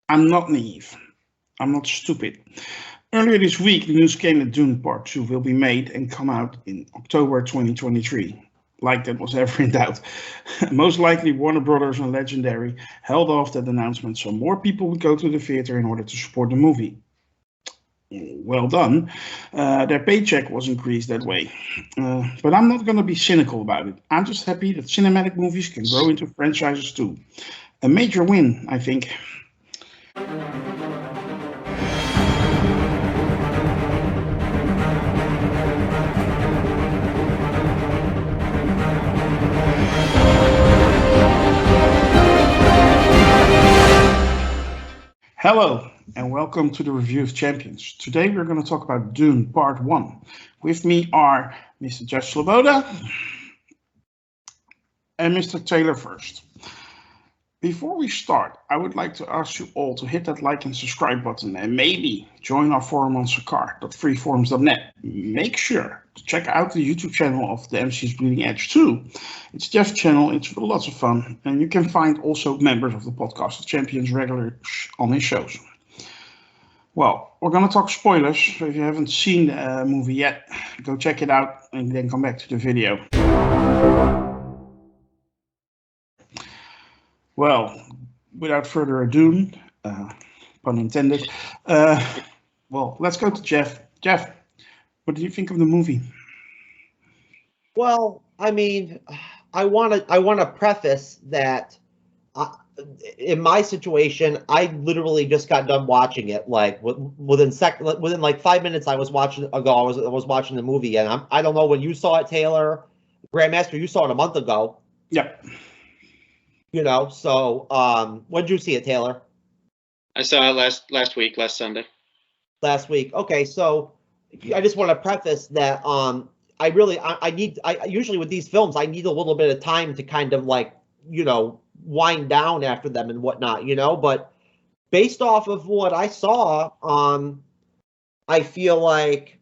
I'm not naive. I'm not stupid. Earlier this week, the news came that Dune Part 2 will be made and come out in October 2023. Like that was ever in doubt. Most likely, Warner Brothers and Legendary held off that announcement so more people would go to the theater in order to support the movie. Well done. Their paycheck was increased that way. But I'm not going to be cynical about it. I'm just happy that cinematic movies can grow into franchises too. A major win, I think. Hello, and welcome to the Review of Champions. Today we're going to talk about Dune Part 1. With me are Mr. Jeff Sloboda and Mr. Taylor first. Before we start, I would like to ask you all to hit that like and subscribe button and maybe join our forum on sakar.freeforums.net. Make sure to check out the YouTube channel of the MC's Bleeding Edge too. It's Jeff's channel, it's lots of fun, and you can find also members of the Podcast of Champions regular on his shows. Well, we're going to talk spoilers, so if you haven't seen the movie yet, go check it out and then come back to the video. Well, without further ado, pun intended, well, let's go to Jeff. Jeff, what do you think of the movie? Well, I mean, I want to preface that in my situation, I literally just got done watching it. Like within like 5 minutes, I was watching the movie, and I don't know when you saw it, Taylor, Grandmaster. You saw it a month ago. Yep. You know, so when did you see it, Taylor? I saw it last week, last Sunday. Last week. Okay, so I just want to preface that I usually with these films I need a little bit of time to kind of like, you know, wind down after them and whatnot, you know, but based off of what I saw, I feel like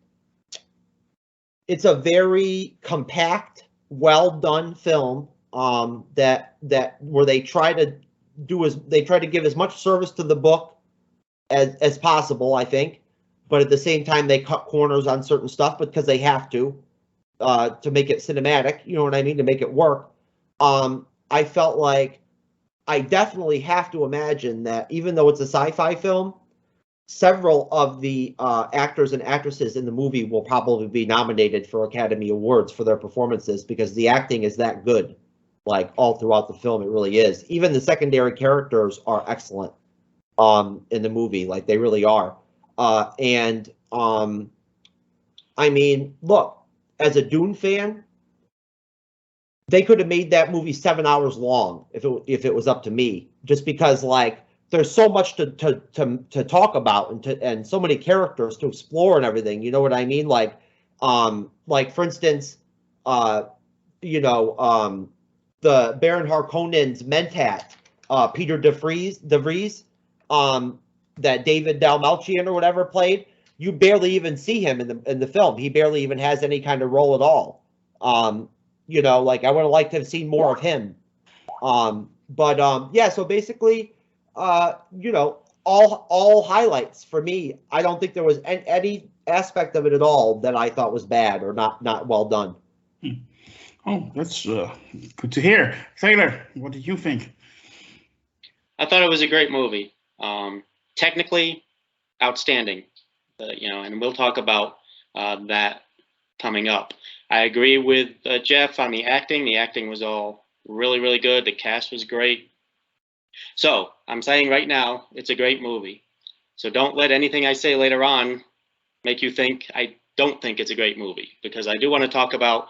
it's a very compact, well done film. That where they try to give as much service to the book as possible, I think, but at the same time they cut corners on certain stuff because they have to make it cinematic. You know what I mean? To make it work. I felt like I definitely have to imagine that even though it's a sci-fi film, several of the actors and actresses in the movie will probably be nominated for Academy Awards for their performances because the acting is that good. Like all throughout the film, it really is. Even the secondary characters are excellent in the movie, like they really are. I mean, look, as a Dune fan, they could have made that movie 7 hours long if it was up to me. Just because like there's so much to talk about and so many characters to explore and everything. You know what I mean? Like for instance, you know. The Baron Harkonnen's Mentat, Peter de Vries, that David Dalmalchian or whatever played. You barely even see him in the film. He barely even has any kind of role at all. You know, like I would have liked to have seen more of him. Yeah. So basically, you know, all highlights for me. I don't think there was any aspect of it at all that I thought was bad or not well done. Oh, that's good to hear. Taylor, what did you think? I thought it was a great movie. Technically, outstanding. You know, and we'll talk about that coming up. I agree with Jeff on the acting. The acting was all really, really good. The cast was great. So I'm saying right now, it's a great movie. So don't let anything I say later on make you think I don't think it's a great movie, because I do want to talk about,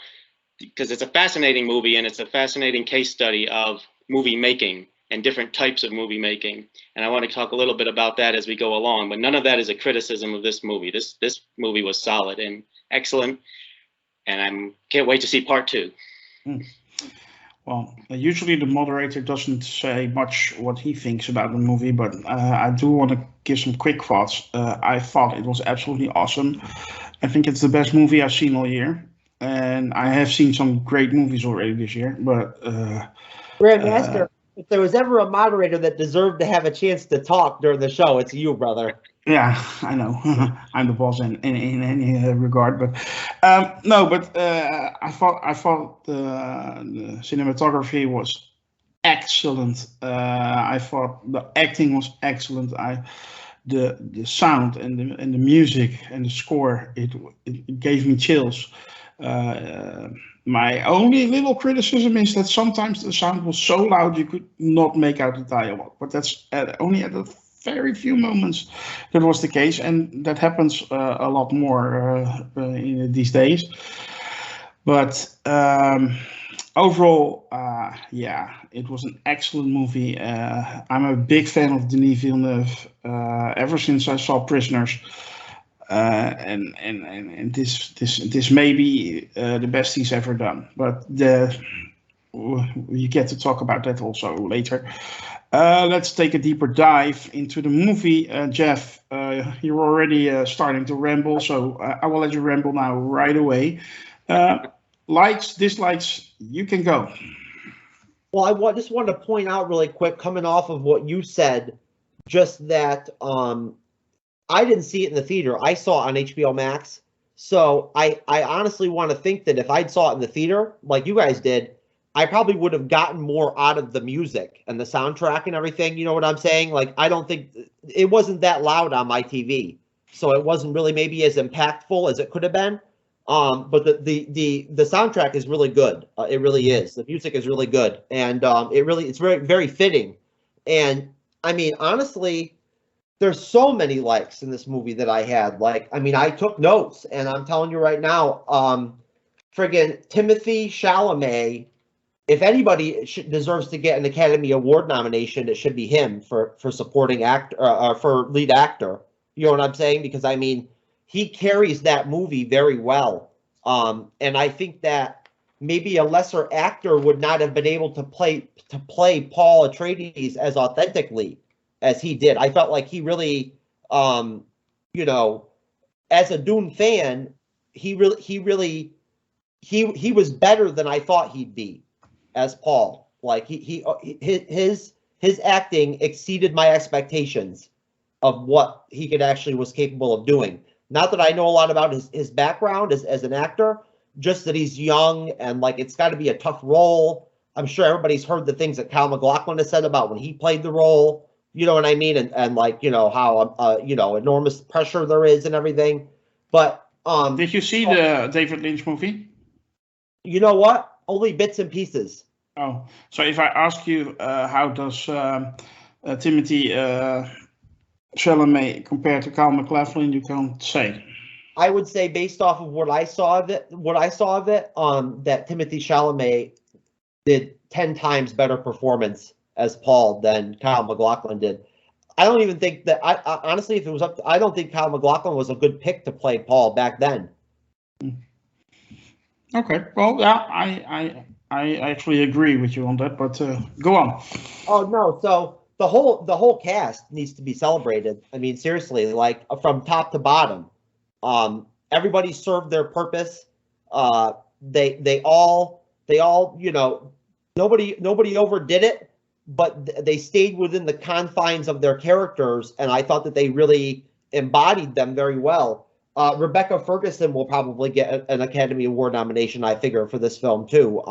because it's a fascinating movie and it's a fascinating case study of movie making and different types of movie making. And I want to talk a little bit about that as we go along, but none of that is a criticism of this movie. This movie was solid and excellent, and I can't wait to see part 2. Well, usually the moderator doesn't say much what he thinks about the movie, but I do want to give some quick thoughts. I thought it was absolutely awesome. I think it's the best movie I've seen all year. And I have seen some great movies already this year, but Grandmaster, If there was ever a moderator that deserved to have a chance to talk during the show, it's you, brother. Yeah, I know. I'm the boss in any regard, but no. But I thought the cinematography was excellent. I thought the acting was excellent. The sound and the music and the score, it gave me chills. My only little criticism is that sometimes the sound was so loud you could not make out the dialogue, but that's only at a very few moments that was the case, and that happens a lot more in these days. But overall, yeah, it was an excellent movie. I'm a big fan of Denis Villeneuve ever since I saw Prisoners. And this may be the best he's ever done, but you get to talk about that also later. Let's take a deeper dive into the movie. Jeff, you're already starting to ramble, so I will let you ramble now right away. Likes, dislikes, you can go. Well, just wanted to point out really quick, coming off of what you said, just that I didn't see it in the theater. I saw it on HBO Max. So I honestly want to think that if I'd saw it in the theater, like you guys did, I probably would have gotten more out of the music and the soundtrack and everything. You know what I'm saying? Like, I don't think it wasn't that loud on my TV. So it wasn't really maybe as impactful as it could have been. But the soundtrack is really good. It really is. The music is really good. And it's very, very fitting. And I mean, honestly, there's so many likes in this movie that I had. Like, I mean, I took notes, and I'm telling you right now, friggin' Timothée Chalamet, if anybody deserves to get an Academy Award nomination, it should be him for supporting actor, for lead actor. You know what I'm saying? Because I mean, he carries that movie very well. And I think that maybe a lesser actor would not have been able to play Paul Atreides as authentically as he did. I felt like he really, you know, as a Dune fan, he was better than I thought he'd be as Paul. Like his acting exceeded my expectations of what he was capable of doing. Not that I know a lot about his background as an actor, just that he's young and like it's got to be a tough role. I'm sure everybody's heard the things that Kyle MacLachlan has said about when he played the role. You know what I mean? And like, you know, how, you know, enormous pressure there is and everything. But did you see the David Lynch movie? You know what? Only bits and pieces. Oh, so if I ask you, how does Timothée Chalamet compare to Kyle MacLachlan, you can't say. I would say based off of what I saw of it, that Timothée Chalamet did 10 times better performance as Paul than Kyle MacLachlan did. I don't even think that I honestly, if it was up to, I don't think Kyle MacLachlan was a good pick to play Paul back then. Okay, well, yeah, I actually agree with you on that, but go on. Oh no, so the whole cast needs to be celebrated. I mean, seriously, like from top to bottom, everybody served their purpose. They all, you know, nobody overdid it, but they stayed within the confines of their characters, and I thought that they really embodied them very well. Rebecca Ferguson will probably get an Academy Award nomination, I figure, for this film too.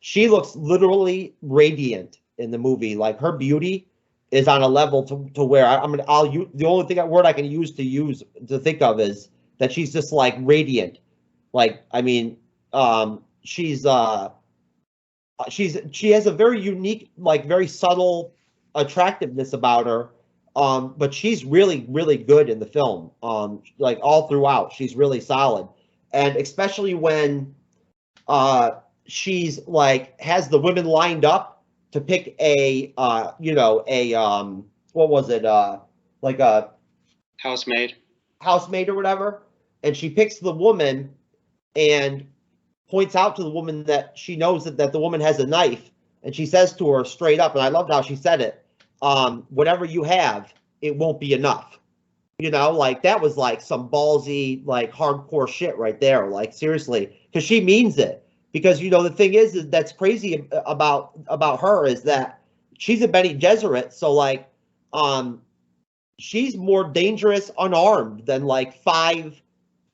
She looks literally radiant in the movie. Like her beauty is on a level to where the only word I can use to think of is that she's just like radiant. Like, I mean, she has a very unique, like very subtle attractiveness about her. But she's really, really good in the film. Like all throughout, she's really solid. And especially when she's like has the women lined up to pick a what was it? Like a housemaid or whatever. And she picks the woman and points out to the woman that she knows that the woman has a knife. And she says to her straight up, and I loved how she said it, whatever you have, it won't be enough. You know, like that was like some ballsy, like hardcore shit right there. Like seriously, because she means it. Because, you know, the thing is that's crazy about her is that she's a Bene Gesserit, so like she's more dangerous unarmed than like 5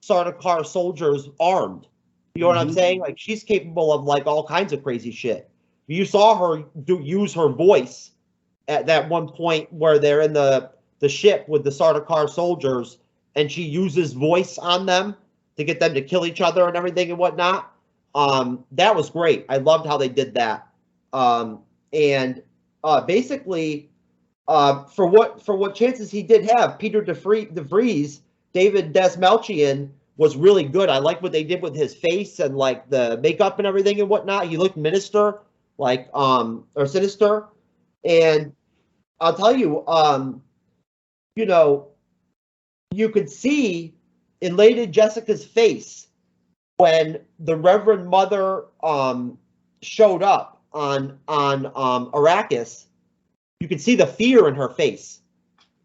Sardaukar soldiers armed. You know what I'm saying? Like she's capable of like all kinds of crazy shit. You saw her use her voice at that one point where they're in the ship with the Sardaukar soldiers, and she uses voice on them to get them to kill each other and everything and whatnot. That was great. I loved how they did that. Basically, for what chances he did have, Peter de Vries, David Dastmalchian was really good. I like what they did with his face and like the makeup and everything and whatnot. He looked sinister, and I'll tell you, you know, you could see in Lady Jessica's face when the Reverend Mother showed up on Arrakis. You could see the fear in her face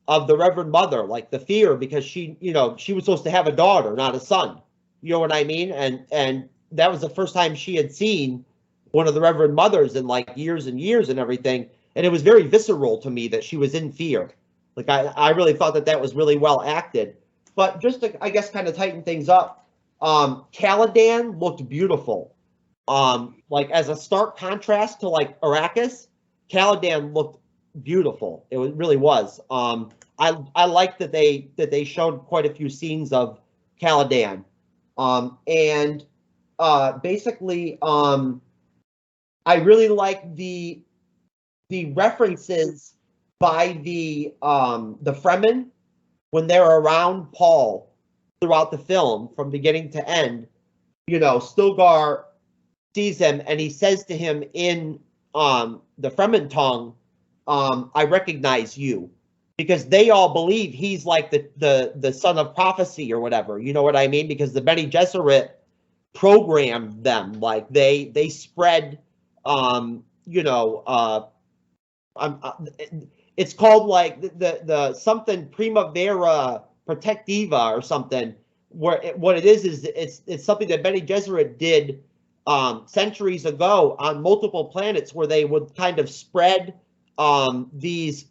of the Reverend Mother, like the fear, because she was supposed to have a daughter, not a son. You know what I mean? And that was the first time she had seen one of the Reverend Mothers in like years and years and everything. And it was very visceral to me that she was in fear. Like I really thought that was really well acted. But just to, I guess, kind of tighten things up, Caladan looked beautiful. Like as a stark contrast to like Arrakis, Caladan looked beautiful. It really was. I like that they showed quite a few scenes of Caladan. Basically, I really like the references by the Fremen when they're around Paul throughout the film from beginning to end. You know, Stilgar sees him and he says to him in the Fremen tongue, I recognize you, because they all believe he's like the son of prophecy or whatever. You know what I mean? Because the Bene Gesserit programmed them. Like they spread, it's called like the something Primavera Protectiva or something. What it is it's something that Bene Gesserit did centuries ago on multiple planets, where they would kind of spread these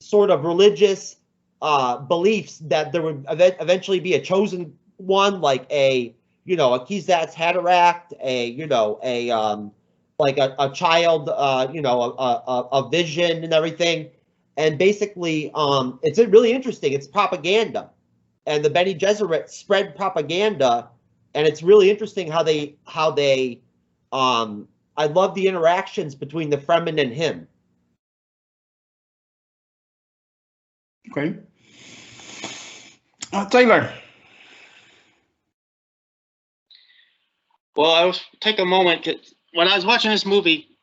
sort of religious beliefs that there would eventually be a chosen one, like a Kwisatz Haderach, a child, a vision and everything. And basically, it's really interesting. It's propaganda, and the Bene Gesserit spread propaganda, and it's really interesting how they. I love the interactions between the Fremen and him. Okay. Taylor. Well, I was take a moment when I was watching this movie.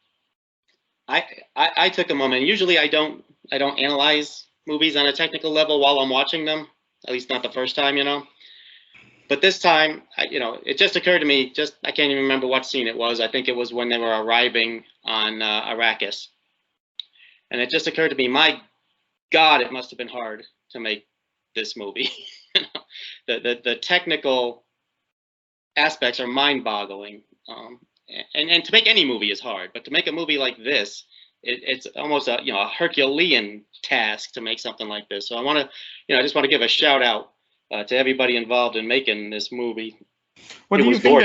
I took a moment. Usually, I don't analyze movies on a technical level while I'm watching them. At least not the first time, But this time, it just occurred to me. I can't even remember what scene it was. I think it was when they were arriving on Arrakis, and it just occurred to me. My God, it must have been hard to make this movie. The technical aspects are mind-boggling, and to make any movie is hard. But to make a movie like this, it's almost a Herculean task to make something like this. So I just want to give a shout out to everybody involved in making this movie. What do you think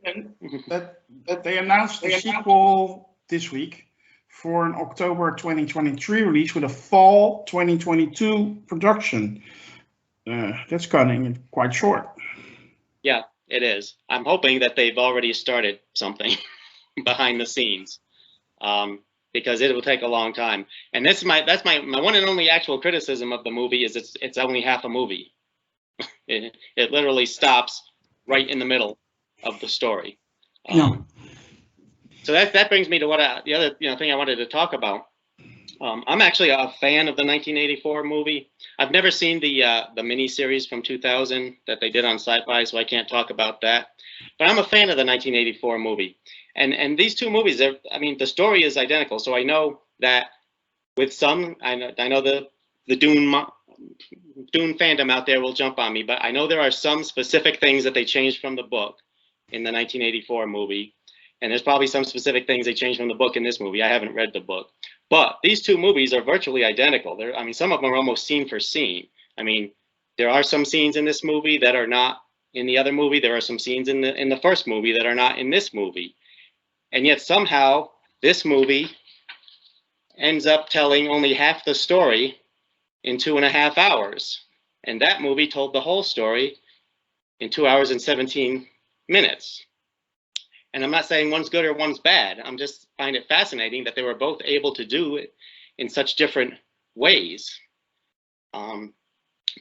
then that they announced the sequel this week for an October 2023 release with a fall 2022 production? That's cutting it quite short. Yeah, it is. I'm hoping that they've already started something behind the scenes, because it will take a long time. And that's my one and only actual criticism of the movie is it's only half a movie. It literally stops right in the middle of the story. So that brings me to the other thing I wanted to talk about. I'm actually a fan of the 1984 movie. I've never seen the miniseries from 2000 that they did on Sci-Fi, so I can't talk about that. But I'm a fan of the 1984 movie. And these two movies, the story is identical. So I know that with some, I know the Dune fandom out there will jump on me, but I know there are some specific things that they changed from the book in the 1984 movie. And there's probably some specific things they changed from the book in this movie. I haven't read the book. But these two movies are virtually identical. I mean, some of them are almost scene for scene. I mean, there are some scenes in this movie that are not in the other movie. There are some scenes in the first movie that are not in this movie. And yet somehow this movie ends up telling only half the story in 2.5 hours. And that movie told the whole story in 2 hours and 17 minutes. And I'm not saying one's good or one's bad. I'm just find it fascinating that they were both able to do it in such different ways.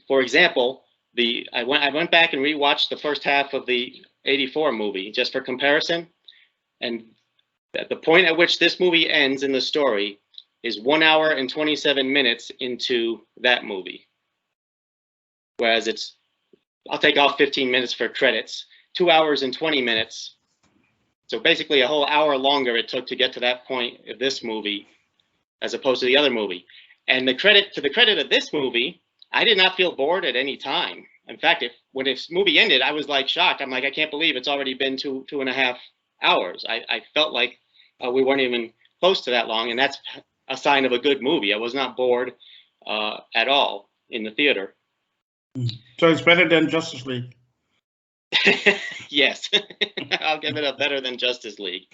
For example, I went back and rewatched the first half of the '84 movie just for comparison. And at the point at which this movie ends in the story is 1 hour and 27 minutes into that movie. Whereas I'll take off 15 minutes for credits, 2 hours and 20 minutes. So basically a whole hour longer it took to get to that point of this movie as opposed to the other movie. And the credit of this movie, I did not feel bored at any time. In fact, when this movie ended, I was like shocked. I'm like, I can't believe it's already been 2.5 hours. I felt like we weren't even close to that long, and that's a sign of a good movie. I was not bored at all in the theater. So it's better than Justice League. Yes, I'll give it a better than Justice League.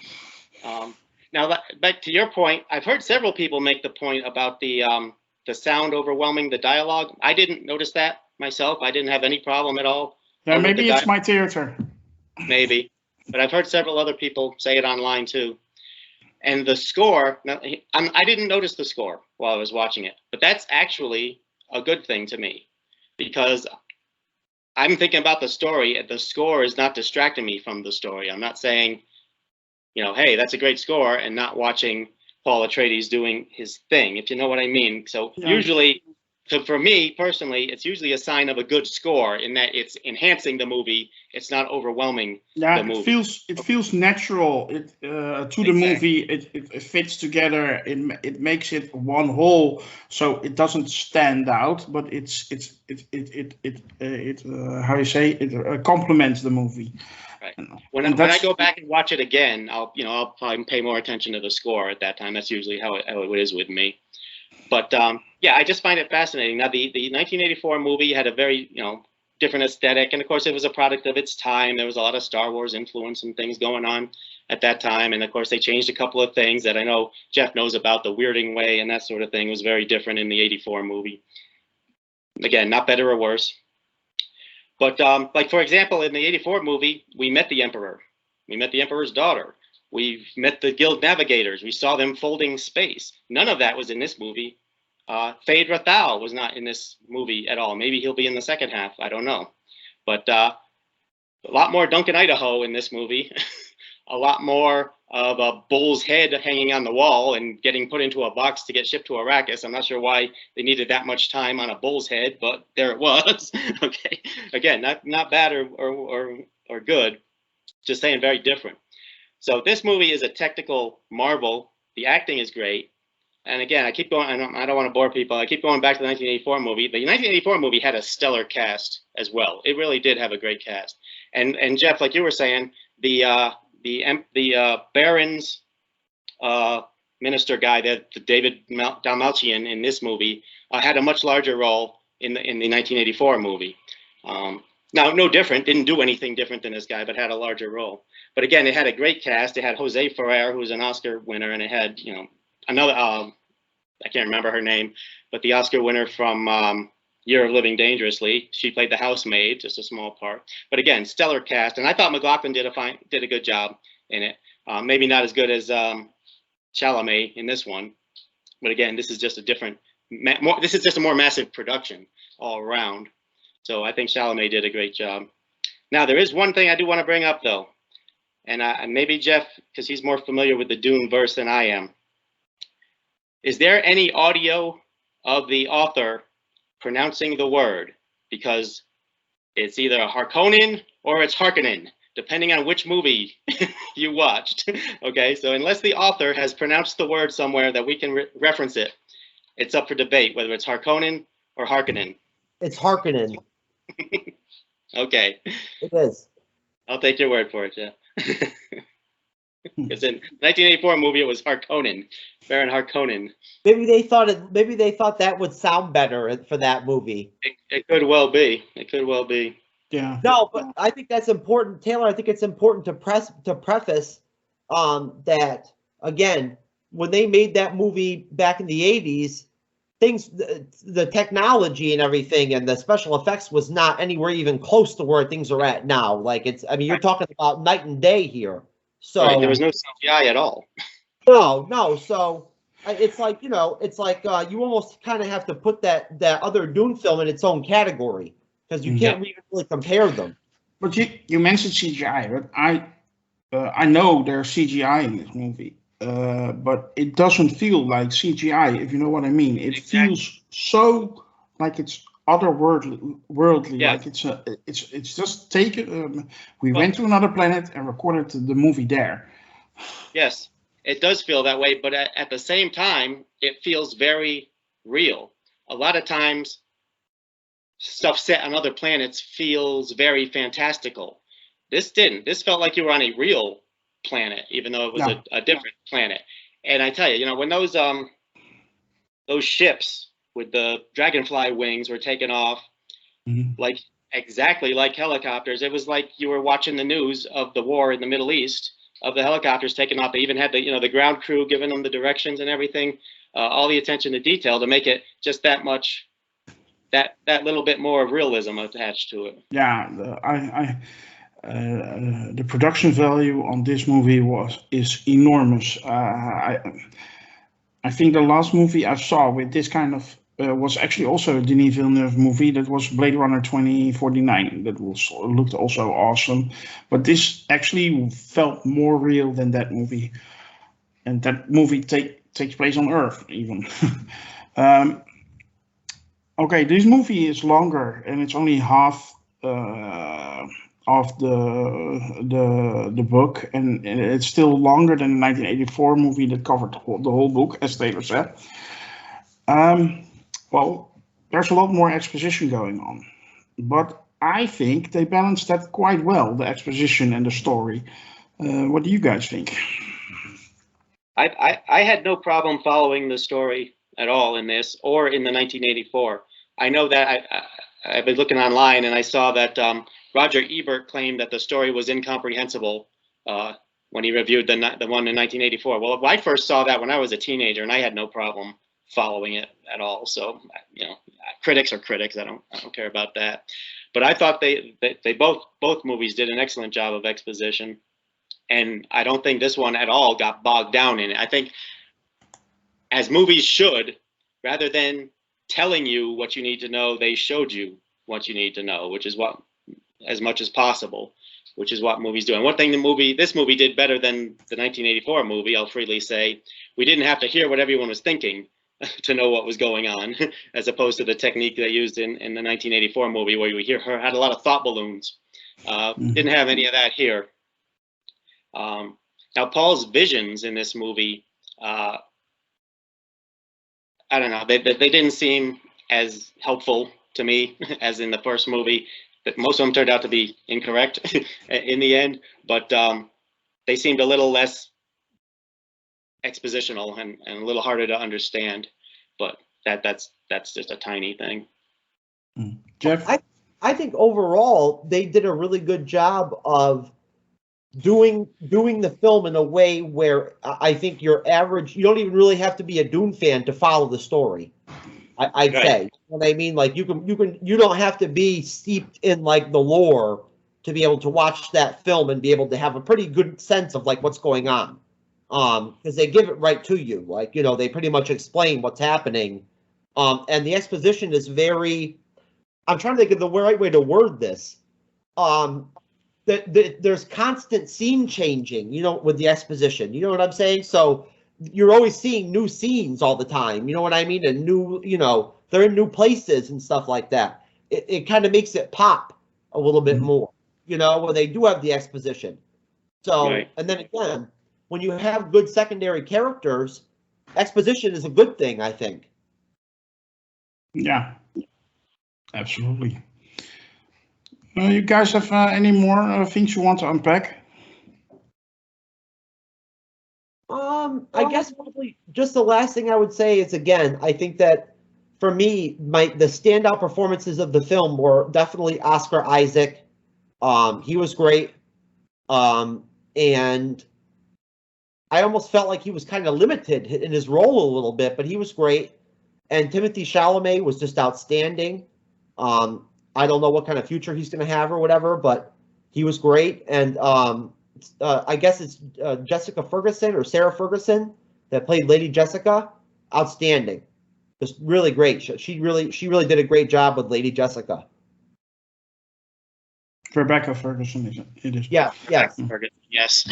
Now, back to your point, I've heard several people make the point about the sound overwhelming the dialogue. I didn't notice that myself. I didn't have any problem at all. Yeah, maybe it's my theater. Maybe, but I've heard several other people say it online too. And the score, now, I didn't notice the score while I was watching it, but that's actually a good thing to me because I'm thinking about the story, and the score is not distracting me from the story. I'm not saying, hey, that's a great score, and not watching Paul Atreides doing his thing, if you know what I mean. So usually, for me personally, it's usually a sign of a good score in that it's enhancing the movie. It's not overwhelming the movie. It feels natural to the movie. It fits together. It makes it one whole, so it doesn't stand out. But it how you say it complements the movie. Right. When I go back and watch it again, I'll probably pay more attention to the score at that time. That's usually how it is with me. But I just find it fascinating. Now, the 1984 movie had a very different aesthetic, and of course, it was a product of its time. There was a lot of Star Wars influence and things going on at that time, and of course, they changed a couple of things that I know Jeff knows about. The weirding way and that sort of thing was very different in the '84 movie. Again, not better or worse. But like for example, in the '84 movie, we met the Emperor. We met the Emperor's daughter. We met the Guild Navigators. We saw them folding space. None of that was in this movie. Fade Rathal was not in this movie at all. Maybe he'll be in the second half. I don't know. But a lot more Duncan Idaho in this movie. A lot more of a bull's head hanging on the wall and getting put into a box to get shipped to Arrakis. I'm not sure why they needed that much time on a bull's head, but there it was. Okay. Again, not bad or good. Just saying, very different. So this movie is a technical marvel. The acting is great. And again, I keep going. I don't want to bore people. I keep going back to the 1984 movie. The 1984 movie had a stellar cast as well. It really did have a great cast. And Jeff, like you were saying, the Baron's minister guy, the David Dalmatian in this movie, had a much larger role in the 1984 movie. Now, no different, didn't do anything different than this guy, but had a larger role. But again, it had a great cast. It had Jose Ferrer, who was an Oscar winner, and it had, another, I can't remember her name, but the Oscar winner from Year of Living Dangerously. She played the housemaid, just a small part. But again, stellar cast, and I thought McLaughlin did a good job in it. Maybe not as good as Chalamet in this one, but again, this is just this is just a more massive production all around. So I think Chalamet did a great job. Now, there is one thing I do want to bring up, though, and maybe Jeff, because he's more familiar with the Dune verse than I am. Is there any audio of the author pronouncing the word? Because it's either a Harkonnen or it's Harkonnen, depending on which movie you watched. Okay, so unless the author has pronounced the word somewhere that we can reference it, it's up for debate whether it's Harkonnen or Harkonnen. It's Harkonnen. Okay. It is. I'll take your word for it, yeah. Because in 1984 movie, it was Harkonnen, Baron Harkonnen. Maybe they thought that would sound better for that movie. It could well be. It could well be. Yeah. No, but I think that's important, Taylor. I think it's important to preface that again, when they made that movie back in the 80s, the technology and everything and the special effects was not anywhere even close to where things are at now. Like you're talking about night and day here. So right, there was no CGI at all. No. So it's like, you almost kind of have to put that other Dune film in its own category because you can't really compare them. But you mentioned CGI, but I know there's CGI in this movie, but it doesn't feel like CGI, if you know what I mean. It feels so like it's otherworldly, Yeah. like it's just taken. We went to another planet and recorded the movie there. Yes, it does feel that way, but at the same time, it feels very real. A lot of times, stuff set on other planets feels very fantastical. This didn't. This felt like you were on a real planet, even though it was a different planet. And I tell you, when those ships with the dragonfly wings were taken off, like exactly like helicopters, it was like you were watching the news of the war in the Middle East, of the helicopters taking off. They even had the ground crew giving them the directions and everything, all the attention to detail to make it just that much, that little bit more of realism attached to it. Yeah, the production value on this movie is enormous. I think the last movie I saw with this kind of was actually also a Denis Villeneuve movie. That was Blade Runner 2049. That looked also awesome, but this actually felt more real than that movie. And that movie takes place on Earth even. Okay, this movie is longer and it's only half of the book, and it's still longer than the 1984 movie that covered the whole book, as Taylor said. Well, there's a lot more exposition going on, but I think they balanced that quite well, the exposition and the story. What do you guys think? I had no problem following the story at all in this or in the 1984. I know that I've been looking online and I saw that Roger Ebert claimed that the story was incomprehensible when he reviewed the one in 1984. Well, I first saw that when I was a teenager and I had no problem following it at all. So, critics are critics. I don't care about that. But I thought they both movies did an excellent job of exposition. And I don't think this one at all got bogged down in it. I think, as movies should, rather than telling you what you need to know, they showed you what you need to know, which is what, as much as possible, which is what movies do. And one thing this movie did better than the 1984 movie, I'll freely say, we didn't have to hear what everyone was thinking to know what was going on, as opposed to the technique they used in the 1984 movie, where you had a lot of thought balloons. Didn't have any of that here. Now, Paul's visions in this movie, I don't know, they didn't seem as helpful to me as in the first movie. That most of them turned out to be incorrect in the end, but they seemed a little less expositional and a little harder to understand. But that's just a tiny thing. Jeff? I think overall they did a really good job of doing the film in a way where I think you don't even really have to be a Dune fan to follow the story. I'd say, you know what I mean? Like you don't have to be steeped in like the lore to be able to watch that film and be able to have a pretty good sense of like what's going on. Because they give it right to you. Like, they pretty much explain what's happening. And the exposition is very, I'm trying to think of the right way to word this. There's constant scene changing, with the exposition. You know what I'm saying? So you're always seeing new scenes all the time. You know what I mean? And new, they're in new places and stuff like that. It kind of makes it pop a little bit more, when they do have the exposition. So, right. And then again, when you have good secondary characters, exposition is a good thing, I think. Yeah, absolutely. You guys have any more things you want to unpack? I guess probably just the last thing I would say is, again, I think that for me, the standout performances of the film were definitely Oscar Isaac. He was great. And I almost felt like he was kind of limited in his role a little bit, but he was great. And Timothée Chalamet was just outstanding. I don't know what kind of future he's going to have or whatever, but he was great. And I guess it's Jessica Ferguson or Sarah Ferguson that played Lady Jessica. Outstanding, just really great. She really did a great job with Lady Jessica. Rebecca Ferguson, is it? It is. Yeah. Yes. Ferguson, yes.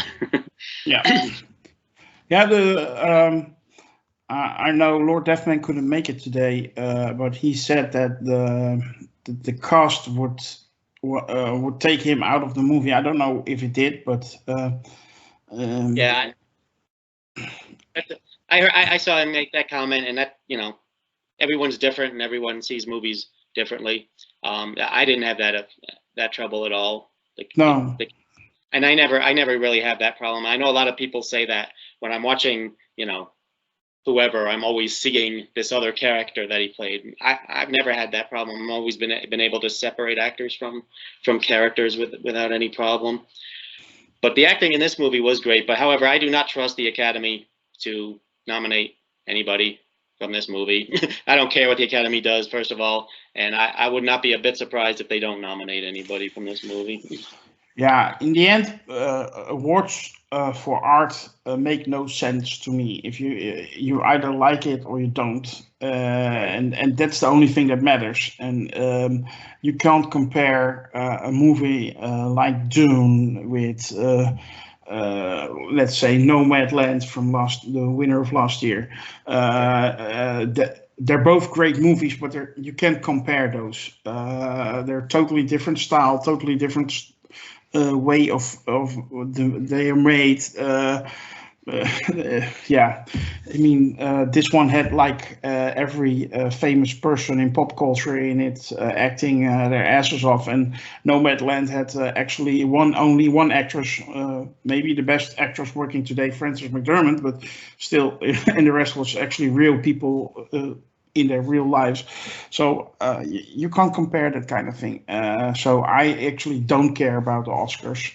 Yeah. Yeah. I know Lord Deathman couldn't make it today, but he said that the cast would take him out of the movie. I don't know if it did, but yeah, I saw him make that comment, and that, everyone's different and everyone sees movies differently. I didn't have that trouble at all. No. And I never really have that problem. I know a lot of people say that when I'm watching, whoever, I'm always seeing this other character that he played. I've never had that problem. I've always been able to separate actors from characters without any problem. But the acting in this movie was great. But however, I do not trust the Academy to nominate anybody from this movie. I don't care what the Academy does, first of all, and I would not be a bit surprised if they don't nominate anybody from this movie. Yeah, in the end, awards for art make no sense to me. If you either like it or you don't, and that's the only thing that matters. And you can't compare a movie like Dune with, let's say, Nomadland from the winner of last year. They're both great movies, but you can't compare those. They're totally different style, totally different way they are made. Yeah, I mean, this one had like every famous person in pop culture in it acting their asses off, and Nomadland had actually only one actress, maybe the best actress working today, Frances McDormand, but still, and the rest was actually real people in their real lives. So you can't compare that kind of thing. So I actually don't care about the Oscars.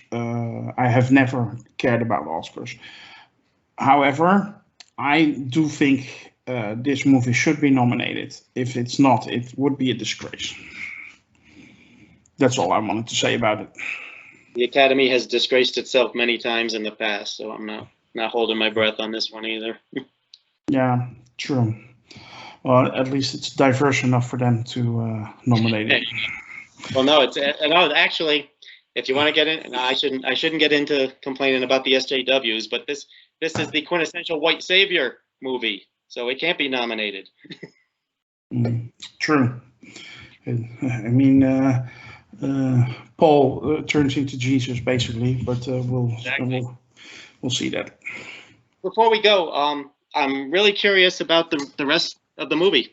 I have never cared about Oscars. However, I do think this movie should be nominated. If it's not, it would be a disgrace. That's all I wanted to say about it. The Academy has disgraced itself many times in the past, so I'm not holding my breath on this one either. Yeah, true. Well, at least it's diverse enough for them to nominate it. Well, no, actually, if you want to get in, I shouldn't get into complaining about the SJWs, but this is the quintessential white savior movie, so it can't be nominated. True. I mean, Paul turns into Jesus basically, but we'll see that. Before we go, I'm really curious about the rest of the movie.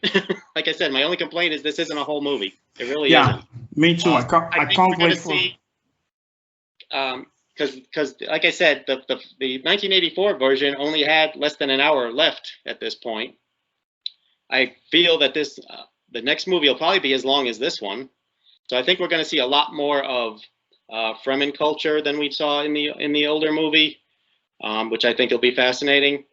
Like I said, my only complaint is this isn't a whole movie. It really isn't. Me too. I can't wait for. Because, like I said, the 1984 version only had less than an hour left at this point. I feel that the next movie will probably be as long as this one, so I think we're going to see a lot more of Fremen culture than we saw in the older movie, which I think will be fascinating.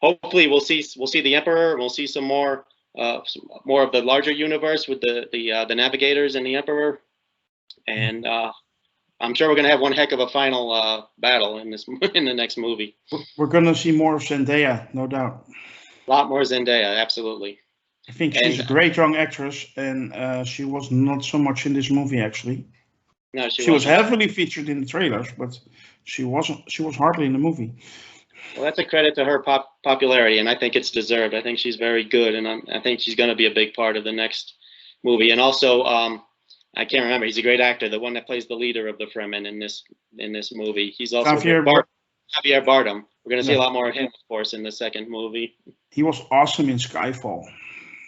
Hopefully, we'll see the Emperor. We'll see some more of the larger universe with the Navigators and the Emperor, and I'm sure we're going to have one heck of a final battle in the next movie. We're going to see more of Zendaya, no doubt. A lot more Zendaya, absolutely. I think she's a great young actress, and she was not so much in this movie actually. No, she was heavily featured in the trailers, but she was hardly in the movie. Well, that's a credit to her popularity, and I think it's deserved. I think she's very good, and I think she's going to be a big part of the next movie. And also, I can't remember. He's a great actor. The one that plays the leader of the Fremen in this movie. He's also Javier Bardem. We're going to see a lot more of him, of course, in the second movie. He was awesome in Skyfall.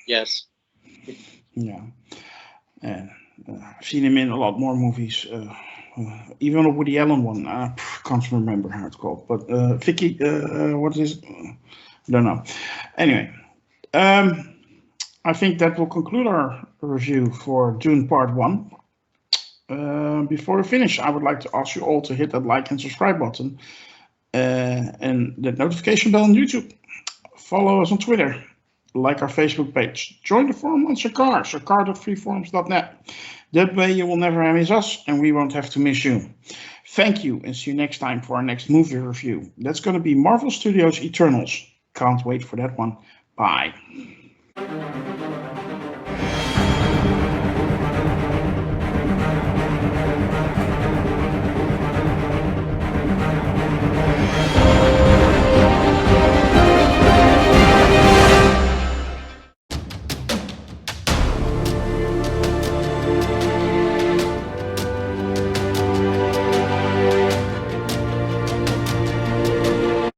Yes. Yeah. And I've seen him in a lot more movies. even a Woody Allen one. I can't remember how it's called. But Vicky, what is it? I don't know. Anyway, I think that will conclude our review for Dune Part 1. Before we finish, I would like to ask you all to hit that like and subscribe button and that notification bell on YouTube. Follow us on Twitter. Like our Facebook page. Join the forum on Sakar, sakar.freeforums.net. That way you will never miss us and we won't have to miss you. Thank you and see you next time for our next movie review. That's going to be Marvel Studios' Eternals. Can't wait for that one. Bye.